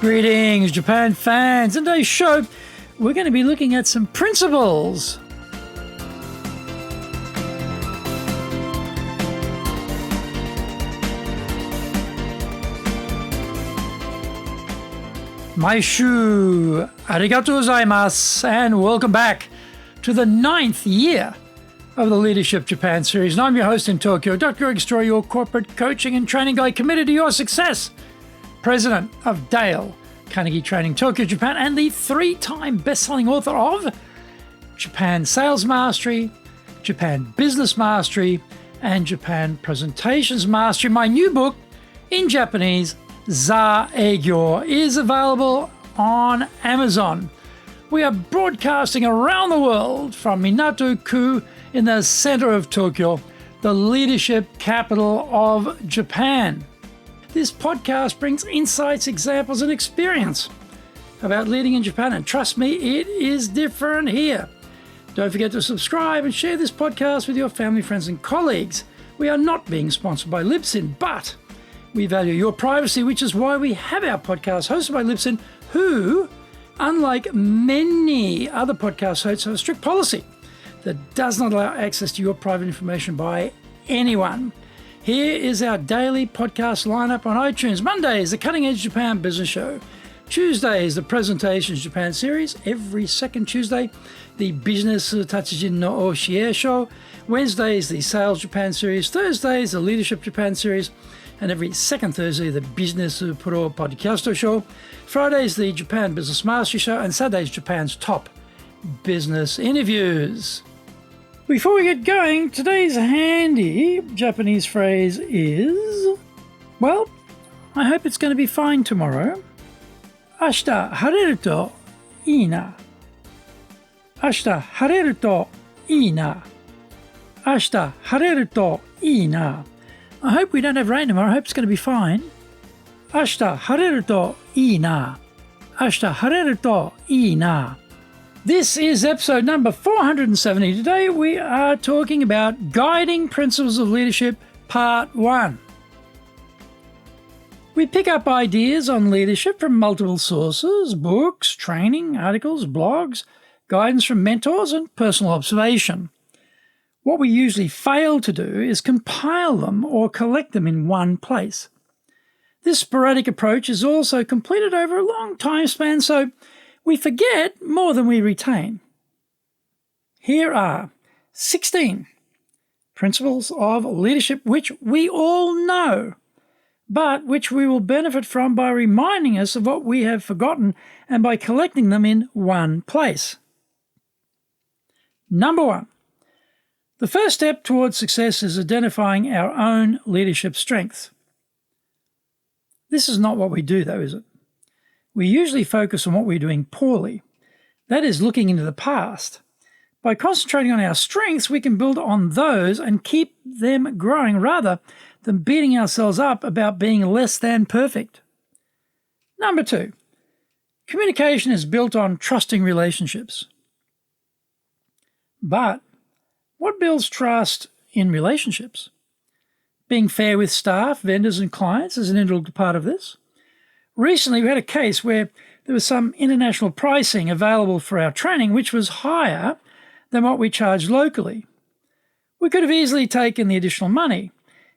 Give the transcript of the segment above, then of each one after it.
Greetings, Japan fans. In today's show, we're going to be looking at some principles. Maishu, arigatou gozaimasu, and welcome back to the 9th year of the Leadership Japan series. And I'm your host in Tokyo, Dr. Greg Story, your corporate coaching and training guy committed to your success. President of Dale Carnegie Training Tokyo, Japan, and the 3-time best-selling author of Japan Sales Mastery, Japan Business Mastery, and Japan Presentations Mastery. My new book in Japanese, Za Eigyo, is available on Amazon. We are broadcasting around the world from Minato-ku in the center of Tokyo, the leadership capital of Japan. This podcast brings insights, examples, and experience about leading in Japan. And trust me, it is different here. Don't forget to subscribe and share this podcast with your family, friends, and colleagues. We are not being sponsored by Libsyn, but we value your privacy, which is why we have our podcast hosted by Libsyn, who, unlike many other podcast hosts, have a strict policy that does not allow access to your private information by anyone. Here is our daily podcast lineup on iTunes. Mondays, the Cutting Edge Japan Business Show. Tuesdays, the Presentations Japan series. Every second Tuesday, the Business Tatsujin no Oshie Show. Wednesdays, the Sales Japan series. Thursdays, the Leadership Japan series. And every second Thursday, the Business Pro Podcast Show. Fridays, the Japan Business Mastery Show. And Saturdays, Japan's top business interviews. Before we get going, today's handy Japanese phrase is, well, I hope it's going to be fine tomorrow. Ashita hareru to ii na. Ashita hareru to ii na. Ashita hareru to ii na. I hope we don't have rain tomorrow. I hope it's going to be fine. Ashita hareru to ii na. Ashita hareru to ii na. This is episode number 470. Today we are talking about Guiding Principles of Leadership, Part 1. We pick up ideas on leadership from multiple sources, books, training, articles, blogs, guidance from mentors, and personal observation. What we usually fail to do is compile them or collect them in one place. This sporadic approach is also completed over a long time span, so we forget more than we retain. Here are 16 principles of leadership which we all know, but which we will benefit from by reminding us of what we have forgotten and by collecting them in one place. Number 1. The first step towards success is identifying our own leadership strengths. This is not what we do, though, is it? We usually focus on what we're doing poorly. That is, looking into the past. By concentrating on our strengths, we can build on those and keep them growing rather than beating ourselves up about being less than perfect. Number 2, communication is built on trusting relationships. But what builds trust in relationships? Being fair with staff, vendors, and clients is an integral part of this. Recently, we had a case where there was some international pricing available for our training, which was higher than what we charged locally. We could have easily taken the additional money.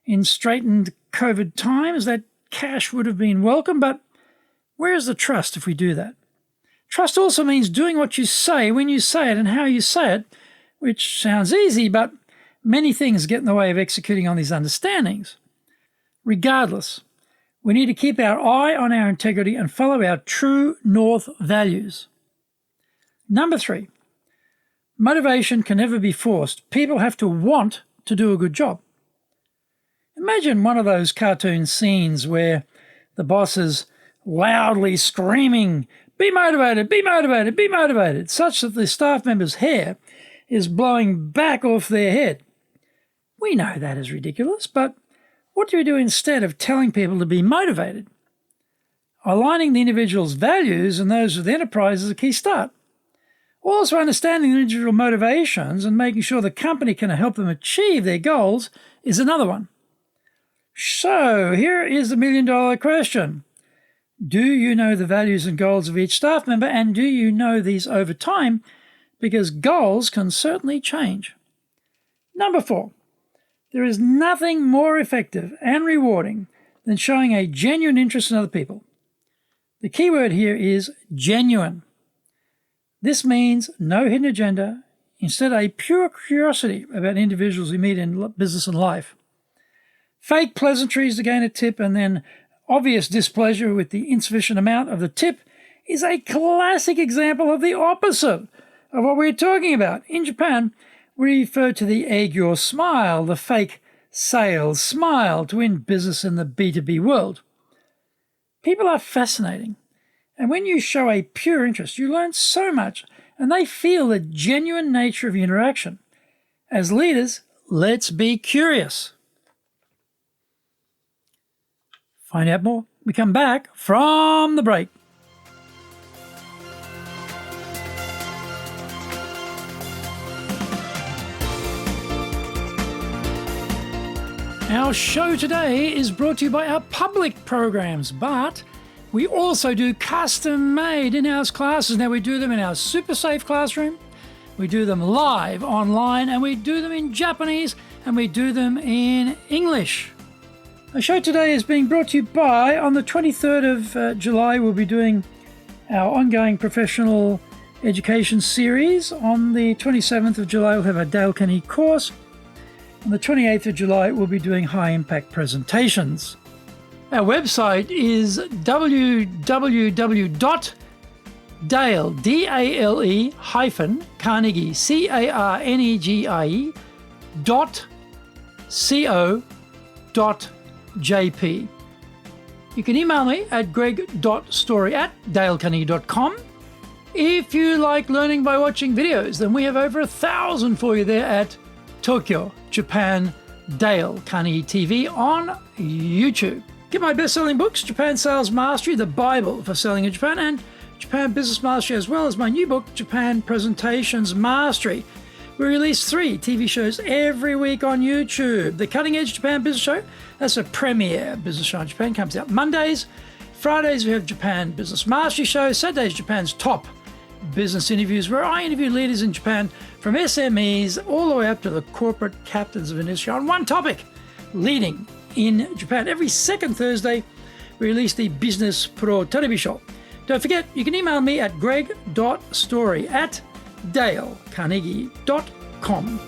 In straitened COVID times, that cash would have been welcome, but where is the trust if we do that? Trust also means doing what you say when you say it and how you say it, which sounds easy, but many things get in the way of executing on these understandings. Regardless, we need to keep our eye on our integrity and follow our true north values. Number 3, motivation can never be forced. People have to want to do a good job. Imagine one of those cartoon scenes where the boss is loudly screaming, "Be motivated, be motivated, be motivated," such that the staff member's hair is blowing back off their head. We know that is ridiculous, but what do we do instead of telling people to be motivated? Aligning the individual's values and those of the enterprise is a key start. Also, understanding the individual motivations and making sure the company can help them achieve their goals is another one. So, here is the million-dollar question. Do you know the values and goals of each staff member, and do you know these over time? Because goals can certainly change. Number 4, there is nothing more effective and rewarding than showing a genuine interest in other people. The key word here is genuine. This means no hidden agenda, instead a pure curiosity about individuals we meet in business and life. Fake pleasantries to gain a tip and then obvious displeasure with the insufficient amount of the tip is a classic example of the opposite of what we're talking about. In Japan, we refer to the egg your smile, the fake sales smile, to win business in the B2B world. People are fascinating, and when you show a pure interest, you learn so much, and they feel the genuine nature of interaction. As leaders, let's be curious. Find out more. We come back from the break. Our show today is brought to you by our public programs, but we also do custom-made in-house classes. Now, we do them in our super safe classroom, we do them live online, and we do them in Japanese, and we do them in English. Our show today is being brought to you by, on the 23rd of July, we'll be doing our ongoing professional education series. On the 27th of July, we'll have our Dale Carnegie course. On the 28th of July, we'll be doing high-impact presentations. Our website is www.dale, D-A-L-E hyphen Carnegie, C-A-R-N-E-G-I-E .co.jp. You can email me at greg.story@dalecarnegie.com. If you like learning by watching videos, then we have over 1,000 for you there at Tokyo, Japan, Dale Carnegie TV on YouTube. Get my best-selling books, Japan Sales Mastery, the Bible for selling in Japan, and Japan Business Mastery, as well as my new book, Japan Presentations Mastery. We release 3 TV shows every week on YouTube. The Cutting Edge Japan Business Show, that's a premier business show in Japan, comes out Mondays. Fridays, we have Japan Business Mastery Show. Saturdays, Japan's top business interviews, where I interview leaders in Japan from SMEs all the way up to the corporate captains of industry on one topic, leading in Japan. Every second Thursday, we release the Business Pro Television Show. Don't forget, you can email me at greg.story@dalecarnegie.com.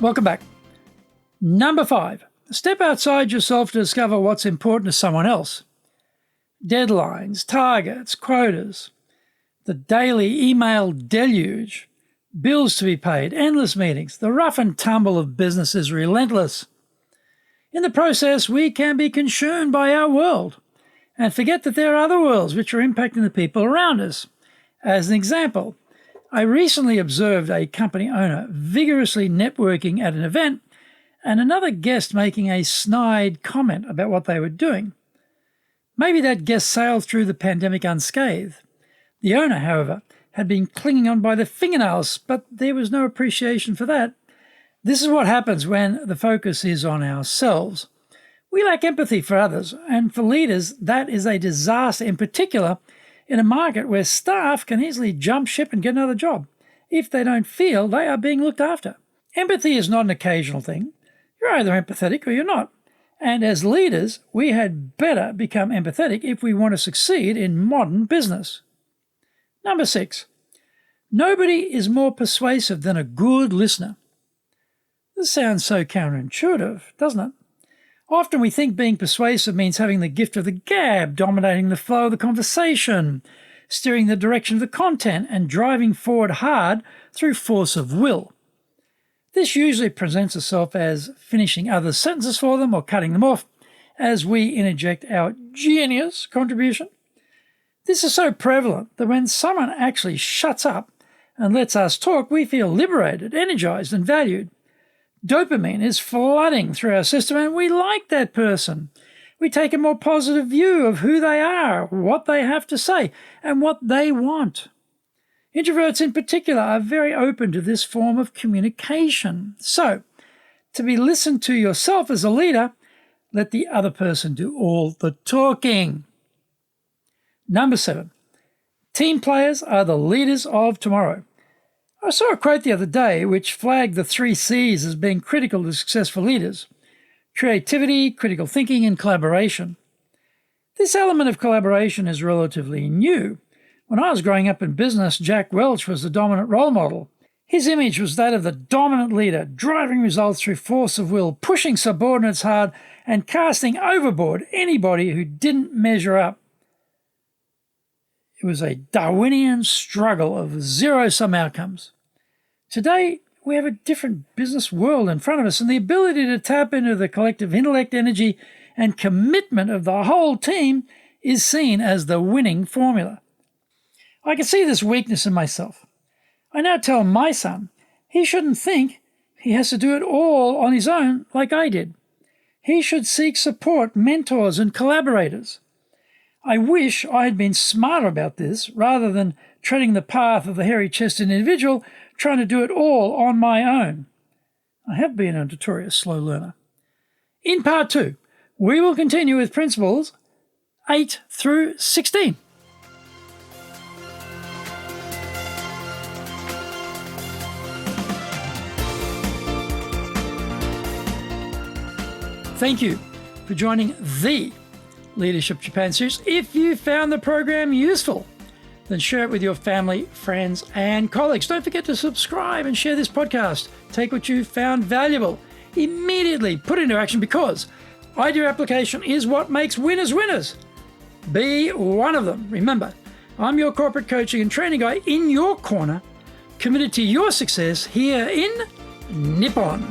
Welcome back. Number 5, step outside yourself to discover what's important to someone else. Deadlines, targets, quotas, the daily email deluge, bills to be paid, endless meetings. The rough and tumble of business is relentless. In the process, we can be consumed by our world and forget that there are other worlds which are impacting the people around us. As an example, I recently observed a company owner vigorously networking at an event and another guest making a snide comment about what they were doing. Maybe that guest sailed through the pandemic unscathed. The owner, however, had been clinging on by the fingernails, but there was no appreciation for that. This is what happens when the focus is on ourselves. We lack empathy for others, and for leaders, that is a disaster, in particular in a market where staff can easily jump ship and get another job if they don't feel they are being looked after. Empathy is not an occasional thing. You're either empathetic or you're not. And as leaders, we had better become empathetic if we want to succeed in modern business. Number 6, nobody is more persuasive than a good listener. This sounds so counterintuitive, doesn't it? Often we think being persuasive means having the gift of the gab, dominating the flow of the conversation, steering the direction of the content, and driving forward hard through force of will. This usually presents itself as finishing others' sentences for them or cutting them off as we interject our genius contribution. This is so prevalent that when someone actually shuts up and lets us talk, we feel liberated, energized, and valued. Dopamine is flooding through our system, and we like that person. We take a more positive view of who they are, what they have to say, and what they want. Introverts in particular are very open to this form of communication. So, to be listened to yourself as a leader, let the other person do all the talking. Number 7, team players are the leaders of tomorrow. I saw a quote the other day which flagged the 3 C's as being critical to successful leaders: creativity, critical thinking, and collaboration. This element of collaboration is relatively new. When I was growing up in business, Jack Welch was the dominant role model. His image was that of the dominant leader, driving results through force of will, pushing subordinates hard, and casting overboard anybody who didn't measure up. It was a Darwinian struggle of zero-sum outcomes. Today, we have a different business world in front of us, and the ability to tap into the collective intellect, energy, and commitment of the whole team is seen as the winning formula. I can see this weakness in myself. I now tell my son he shouldn't think he has to do it all on his own like I did. He should seek support, mentors, and collaborators. I wish I had been smarter about this rather than treading the path of the hairy-chested individual trying to do it all on my own. I have been a notorious slow learner. In part 2, we will continue with principles 8 through 16. Thank you for joining the Leadership Japan series. If you found the program useful, then share it with your family, friends, and colleagues. Don't forget to subscribe and share this podcast. Take what you found valuable, immediately put into action, because idea application is what makes winners winners. Be one of them. Remember, I'm your corporate coaching and training guy in your corner, committed to your success here in Nippon.